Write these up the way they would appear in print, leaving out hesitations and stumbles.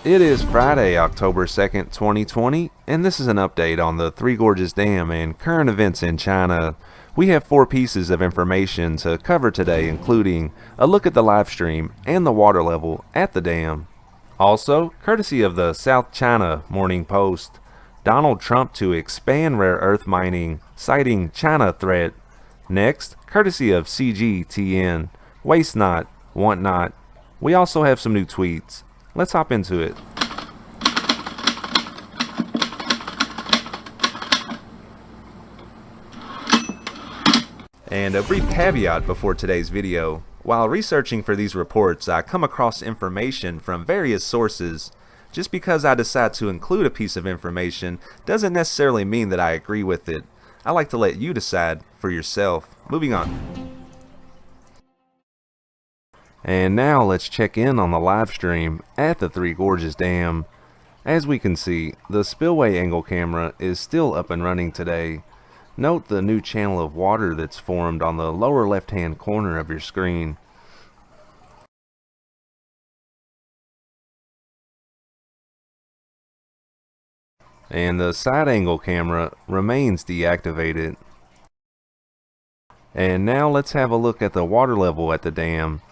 It is Friday, October 2nd, 2020, and this is an update on the Three Gorges Dam and current events in China. We have 4 pieces of information to cover today, including a look at the live stream and the water level at the dam. Also, courtesy of the South China Morning Post, Donald Trump to expand rare earth mining, citing China threat. Next, courtesy of CGTN, waste not, want not. We also have some new tweets. Let's hop into it. And a brief caveat before today's video. While researching for these reports, I come across information from various sources. Just because I decide to include a piece of information doesn't necessarily mean that I agree with it. I like to let you decide for yourself. Moving on. And now let's check in on the live stream at the Three Gorges Dam. As we can see, the spillway angle camera is still up and running today. Note the new channel of water that's formed on the lower left hand corner of your screen. And the side angle camera remains deactivated. And now let's have a look at the water level at the dam.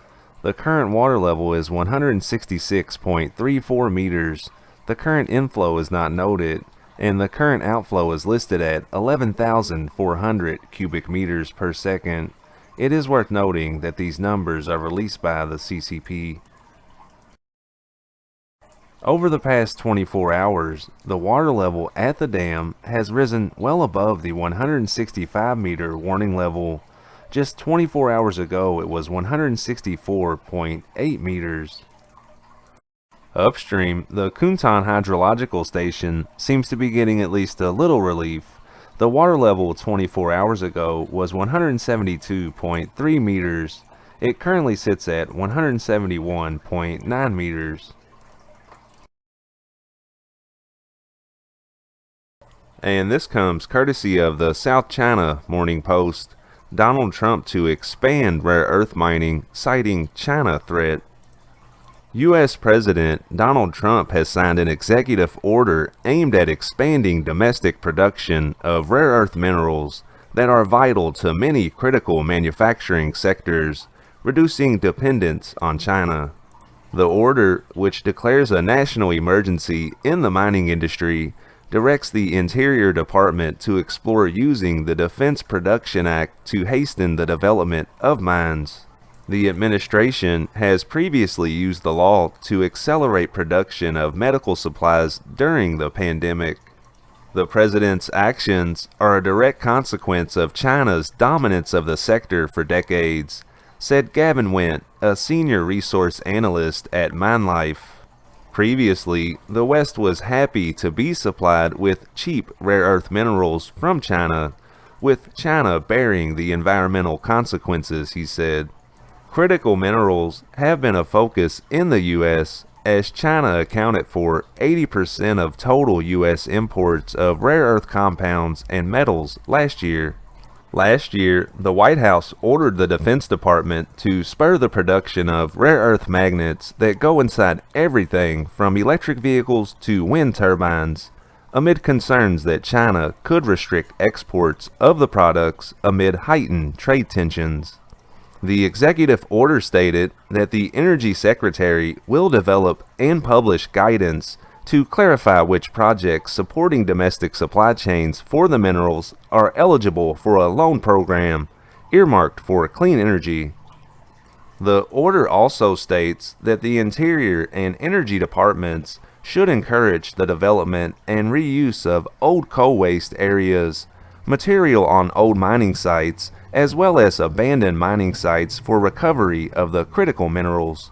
The current water level is 166.34 meters. The current inflow is not noted, and the current outflow is listed at 11,400 cubic meters per second. It is worth noting that these numbers are released by the CCP. Over the past 24 hours, the water level at the dam has risen well above the 165 meter warning level. Just 24 hours ago, it was 164.8 meters. Upstream, the Kuntan Hydrological Station seems to be getting at least a little relief. The water level 24 hours ago was 172.3 meters. It currently sits at 171.9 meters. And this comes courtesy of the South China Morning Post. Donald Trump to expand rare earth mining, citing China threat. U.S. President Donald Trump has signed an executive order aimed at expanding domestic production of rare earth minerals that are vital to many critical manufacturing sectors, reducing dependence on China. The order, which declares a national emergency in the mining industry, directs the Interior Department to explore using the Defense Production Act to hasten the development of mines. The administration has previously used the law to accelerate production of medical supplies during the pandemic. The president's actions are a direct consequence of China's dominance of the sector for decades, said Gavin Wendt, a senior resource analyst at MineLife. Previously, the West was happy to be supplied with cheap rare earth minerals from China, with China bearing the environmental consequences, he said. Critical minerals have been a focus in the U.S., as China accounted for 80% of total U.S. imports of rare earth compounds and metals last year. Last year, the White House ordered the Defense Department to spur the production of rare earth magnets that go inside everything from electric vehicles to wind turbines, amid concerns that China could restrict exports of the products amid heightened trade tensions. The executive order stated that the Energy Secretary will develop and publish guidance to clarify which projects supporting domestic supply chains for the minerals are eligible for a loan program earmarked for clean energy. The order also states that the Interior and Energy Departments should encourage the development and reuse of old coal waste areas, material on old mining sites, as well as abandoned mining sites for recovery of the critical minerals.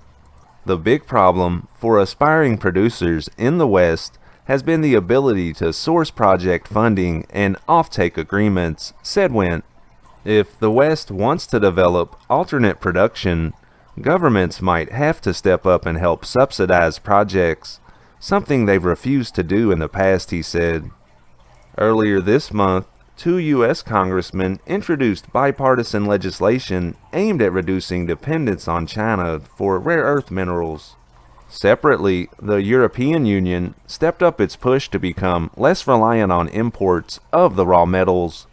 The big problem for aspiring producers in the West has been the ability to source project funding and offtake agreements, said Wendt. If the West wants to develop alternate production, governments might have to step up and help subsidize projects, something they've refused to do in the past, he said. Earlier this month, 2 U.S. congressmen introduced bipartisan legislation aimed at reducing dependence on China for rare earth minerals. Separately, the European Union stepped up its push to become less reliant on imports of the raw metals,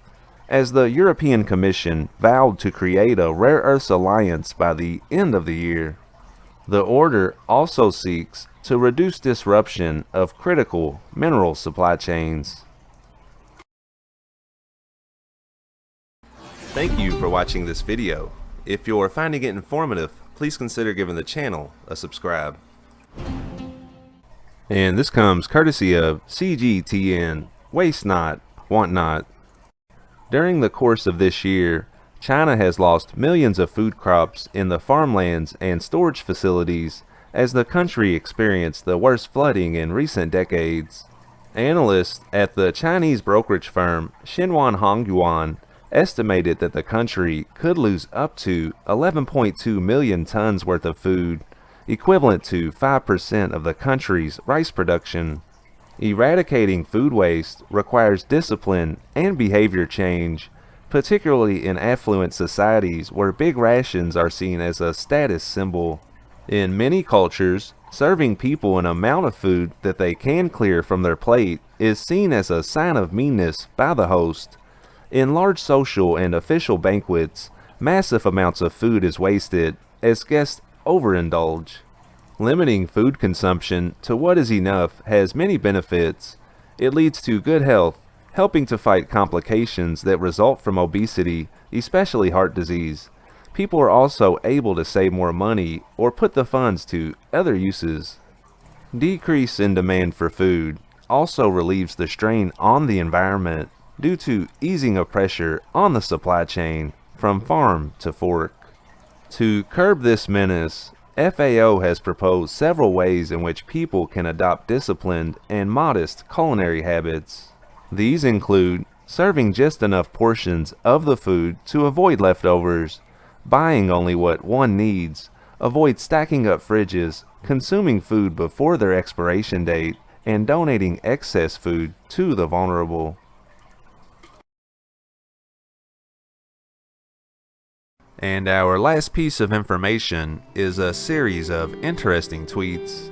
as the European Commission vowed to create a rare earths alliance by the end of the year. The order also seeks to reduce disruption of critical mineral supply chains. Thank you for watching this video. If you're finding it informative, please consider giving the channel a subscribe. And this comes courtesy of CGTN, Waste Not, Want Not. During the course of this year, China has lost millions of food crops in the farmlands and storage facilities as the country experienced the worst flooding in recent decades. Analysts at the Chinese brokerage firm Xinhuan Hongyuan estimated that the country could lose up to 11.2 million tons worth of food, equivalent to 5% of the country's rice production. Eradicating food waste requires discipline and behavior change, particularly in affluent societies where big rations are seen as a status symbol. In many cultures, serving people an amount of food that they can clear from their plate is seen as a sign of meanness by the host. In large social and official banquets, massive amounts of food is wasted as guests overindulge. Limiting food consumption to what is enough has many benefits. It leads to good health, helping to fight complications that result from obesity, especially heart disease. People are also able to save more money or put the funds to other uses. Decrease in demand for food also relieves the strain on the environment due to easing of pressure on the supply chain from farm to fork. To curb this menace, FAO has proposed several ways in which people can adopt disciplined and modest culinary habits. These include serving just enough portions of the food to avoid leftovers, buying only what one needs, avoid stacking up fridges, consuming food before their expiration date, and donating excess food to the vulnerable. And our last piece of information is a series of interesting tweets.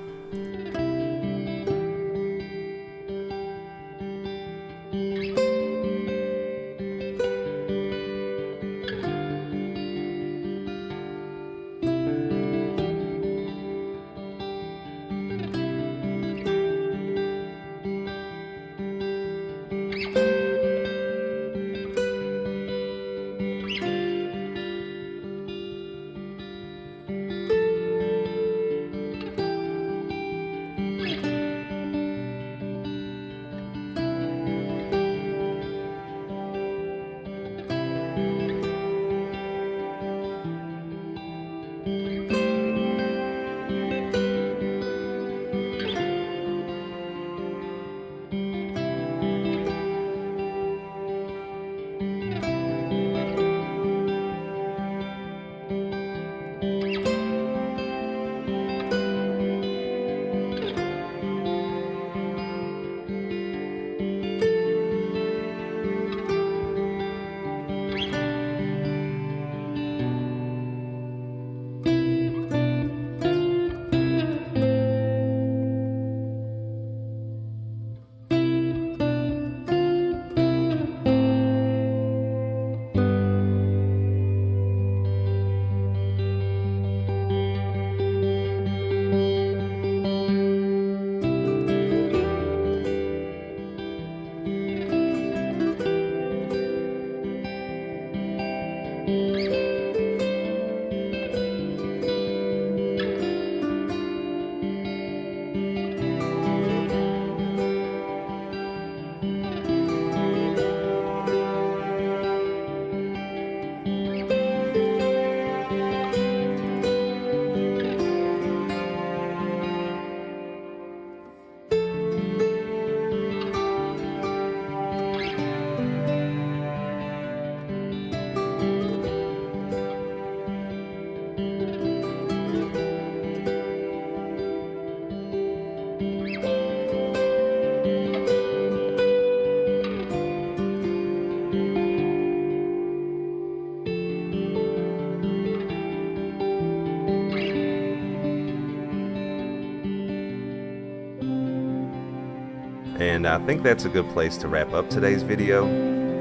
And I think that's a good place to wrap up today's video.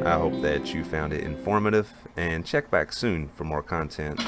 I hope that you found it informative, and check back soon for more content.